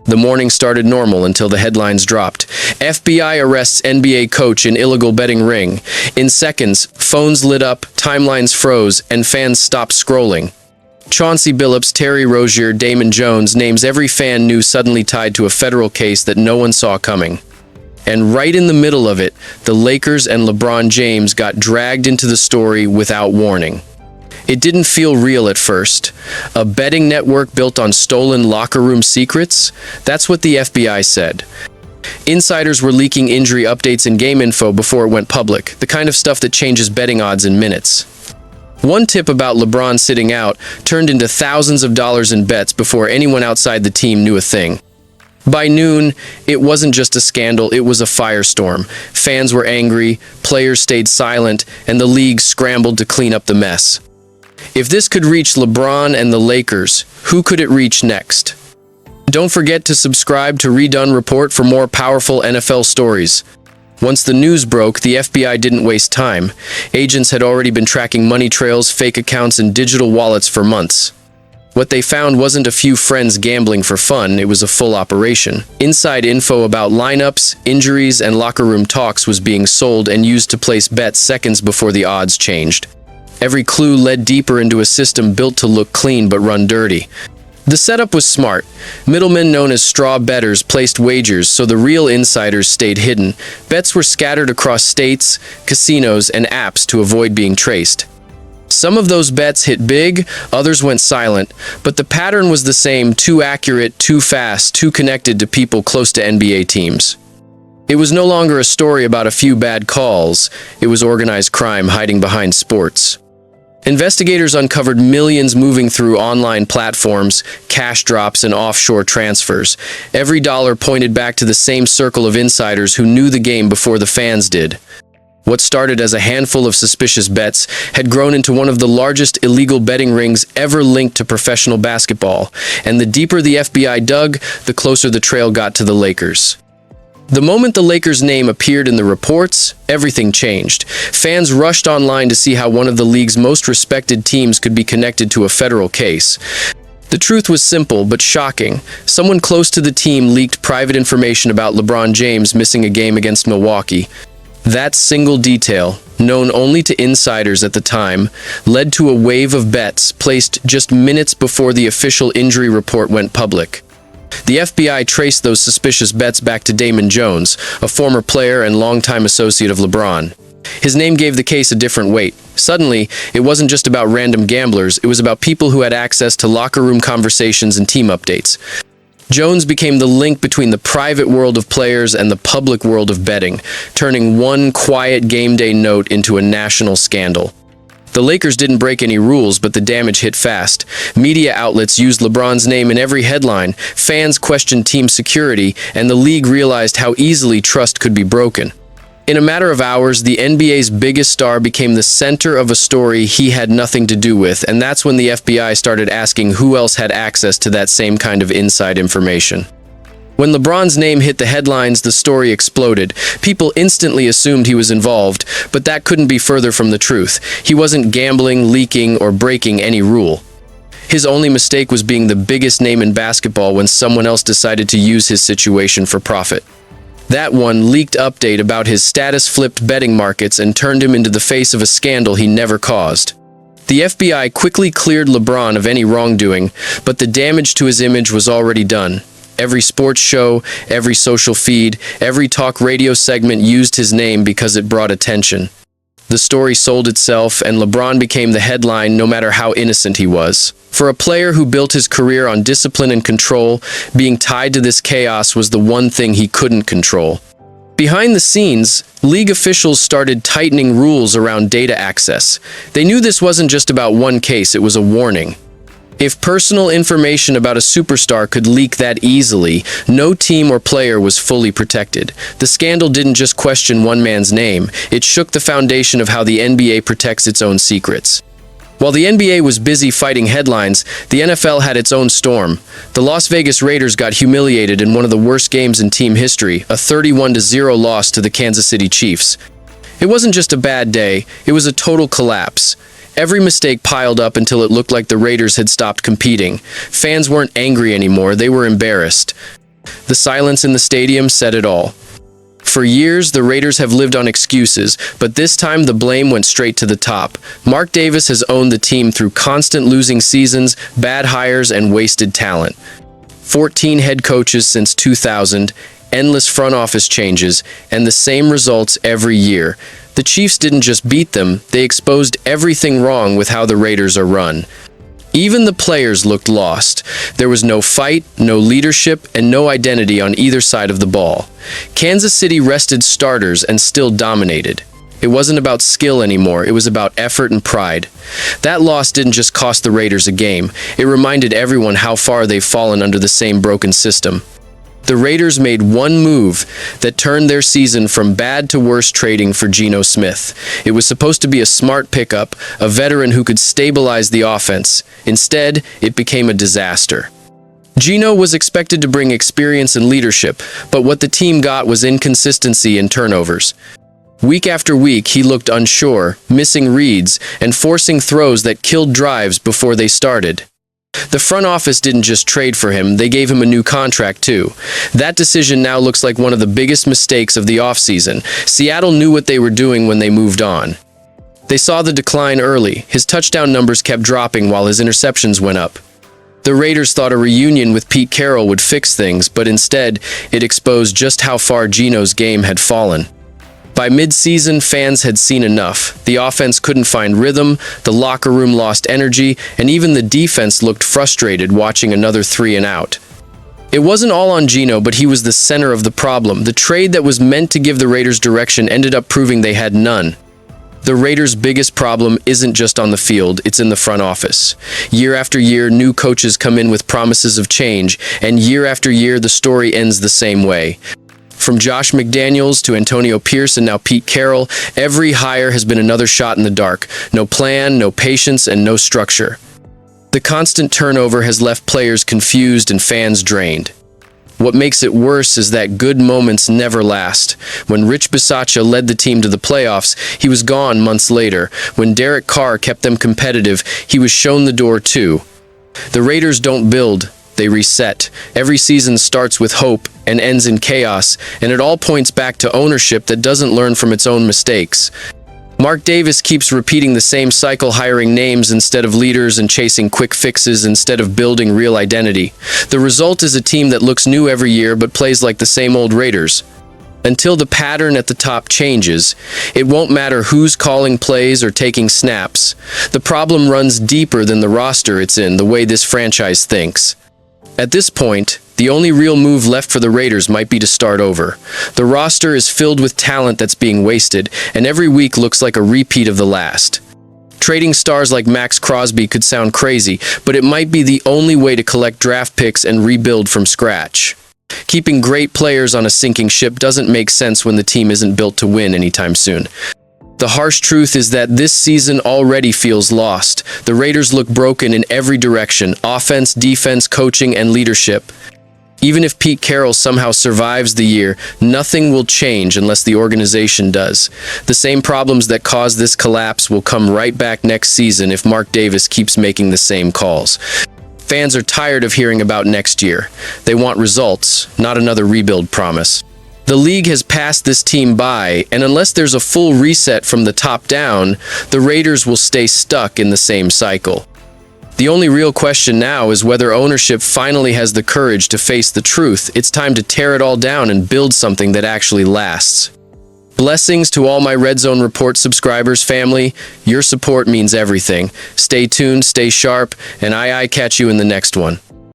The morning started normal until the headlines dropped. FBI arrests NBA coach in illegal betting ring. In seconds, phones lit up, timelines froze, and fans stopped scrolling. Chauncey Billups, Terry Rozier, Damon Jones, names every fan knew suddenly tied to a federal case that no one saw coming. And right in the middle of it, the Lakers and LeBron James got dragged into the story without warning. It didn't feel real at first. A betting network built on stolen locker room secrets? That's what the FBI said. Insiders were leaking injury updates and game info before it went public, the kind of stuff that changes betting odds in minutes. One tip about LeBron sitting out turned into thousands of dollars in bets before anyone outside the team knew a thing. By noon, it wasn't just a scandal, it was a firestorm. Fans were angry, players stayed silent, and the league scrambled to clean up the mess. If this could reach LeBron and the Lakers, who could it reach next? Don't forget to subscribe to Redone Report for more powerful NFL stories. Once the news broke, the FBI didn't waste time. Agents had already been tracking money trails, fake accounts, and digital wallets for months. What they found wasn't a few friends gambling for fun, it was a full operation. Inside info about lineups, injuries, and locker room talks was being sold and used to place bets seconds before the odds changed. Every clue led deeper into a system built to look clean but run dirty. The setup was smart. Middlemen known as straw bettors placed wagers so the real insiders stayed hidden. Bets were scattered across states, casinos, and apps to avoid being traced. Some of those bets hit big, others went silent, but the pattern was the same: too accurate, too fast, too connected to people close to NBA teams. It was no longer a story about a few bad calls, it was organized crime hiding behind sports. Investigators uncovered millions moving through online platforms, cash drops, and offshore transfers. Every dollar pointed back to the same circle of insiders who knew the game before the fans did. What started as a handful of suspicious bets had grown into one of the largest illegal betting rings ever linked to professional basketball, and the deeper the FBI dug, the closer the trail got to the Lakers. The moment the Lakers' name appeared in the reports, everything changed. Fans rushed online to see how one of the league's most respected teams could be connected to a federal case. The truth was simple but shocking. Someone close to the team leaked private information about LeBron James missing a game against Milwaukee. That single detail, known only to insiders at the time, led to a wave of bets placed just minutes before the official injury report went public. The FBI traced those suspicious bets back to Damon Jones, a former player and longtime associate of LeBron. His name gave the case a different weight. Suddenly, it wasn't just about random gamblers, it was about people who had access to locker room conversations and team updates. Jones became the link between the private world of players and the public world of betting, turning one quiet game day note into a national scandal. The Lakers didn't break any rules, but the damage hit fast. Media outlets used LeBron's name in every headline, fans questioned team security, and the league realized how easily trust could be broken. In a matter of hours, the NBA's biggest star became the center of a story he had nothing to do with, and that's when the FBI started asking who else had access to that same kind of inside information. When LeBron's name hit the headlines, the story exploded. People instantly assumed he was involved, but that couldn't be further from the truth. He wasn't gambling, leaking, or breaking any rule. His only mistake was being the biggest name in basketball when someone else decided to use his situation for profit. That one leaked update about his status flipped betting markets and turned him into the face of a scandal he never caused. The FBI quickly cleared LeBron of any wrongdoing, but the damage to his image was already done. Every sports show, every social feed, every talk radio segment used his name because it brought attention. The story sold itself, and LeBron became the headline no matter how innocent he was. For a player who built his career on discipline and control, being tied to this chaos was the one thing he couldn't control. Behind the scenes, league officials started tightening rules around data access. They knew this wasn't just about one case, it was a warning. If personal information about a superstar could leak that easily, no team or player was fully protected. The scandal didn't just question one man's name, it shook the foundation of how the NBA protects its own secrets. While the NBA was busy fighting headlines, the NFL had its own storm. The Las Vegas Raiders got humiliated in one of the worst games in team history, a 31-0 loss to the Kansas City Chiefs. It wasn't just a bad day, it was a total collapse. Every mistake piled up until it looked like the Raiders had stopped competing. Fans weren't angry anymore, they were embarrassed. The silence in the stadium said it all. For years, the Raiders have lived on excuses, but this time the blame went straight to the top. Mark Davis has owned the team through constant losing seasons, bad hires, and wasted talent. 14 head coaches since 2000, endless front office changes, and the same results every year. The Chiefs didn't just beat them, they exposed everything wrong with how the Raiders are run. Even the players looked lost. There was no fight, no leadership, and no identity on either side of the ball. Kansas City rested starters and still dominated. It wasn't about skill anymore, it was about effort and pride. That loss didn't just cost the Raiders a game, it reminded everyone how far they've fallen under the same broken system. The Raiders made one move that turned their season from bad to worse, trading for Gino Smith. It was supposed to be a smart pickup, a veteran who could stabilize the offense. Instead, it became a disaster. Gino was expected to bring experience and leadership, but what the team got was inconsistency and turnovers. Week after week, he looked unsure, missing reads, and forcing throws that killed drives before they started. The front office didn't just trade for him, they gave him a new contract too. That decision now looks like one of the biggest mistakes of the offseason. Seattle knew what they were doing when they moved on. They saw the decline early. His touchdown numbers kept dropping while his interceptions went up. The Raiders thought a reunion with Pete Carroll would fix things, but instead, it exposed just how far Gino's game had fallen. By mid-season, fans had seen enough. The offense couldn't find rhythm, the locker room lost energy, and even the defense looked frustrated watching another 3 and out. It wasn't all on Gino, but he was the center of the problem. The trade that was meant to give the Raiders direction ended up proving they had none. The Raiders' biggest problem isn't just on the field, it's in the front office. Year after year, new coaches come in with promises of change, and year after year, the story ends the same way. From Josh McDaniels to Antonio Pierce and now Pete Carroll, every hire has been another shot in the dark. No plan, no patience, and no structure. The constant turnover has left players confused and fans drained. What makes it worse is that good moments never last. When Rich Bisaccia led the team to the playoffs, he was gone months later. When Derek Carr kept them competitive, he was shown the door too. The Raiders don't build, they reset. Every season starts with hope and ends in chaos, and it all points back to ownership that doesn't learn from its own mistakes. Mark Davis keeps repeating the same cycle, hiring names instead of leaders and chasing quick fixes instead of building real identity. The result is a team that looks new every year but plays like the same old Raiders. Until the pattern at the top changes, it won't matter who's calling plays or taking snaps. The problem runs deeper than the roster it's in, the way this franchise thinks. At this point, the only real move left for the Raiders might be to start over. The roster is filled with talent that's being wasted, and every week looks like a repeat of the last. Trading stars like Max Crosby could sound crazy, but it might be the only way to collect draft picks and rebuild from scratch. Keeping great players on a sinking ship doesn't make sense when the team isn't built to win anytime soon. The harsh truth is that this season already feels lost. The Raiders look broken in every direction: offense, defense, coaching, and leadership. Even if Pete Carroll somehow survives the year, nothing will change unless the organization does. The same problems that caused this collapse will come right back next season if Mark Davis keeps making the same calls. Fans are tired of hearing about next year. They want results, not another rebuild promise. The league has passed this team by, and unless there's a full reset from the top down, the Raiders will stay stuck in the same cycle. The only real question now is whether ownership finally has the courage to face the truth. It's time to tear it all down and build something that actually lasts. Blessings to all my Red Zone Report subscribers, family. Your support means everything. Stay tuned, stay sharp, and I catch you in the next one.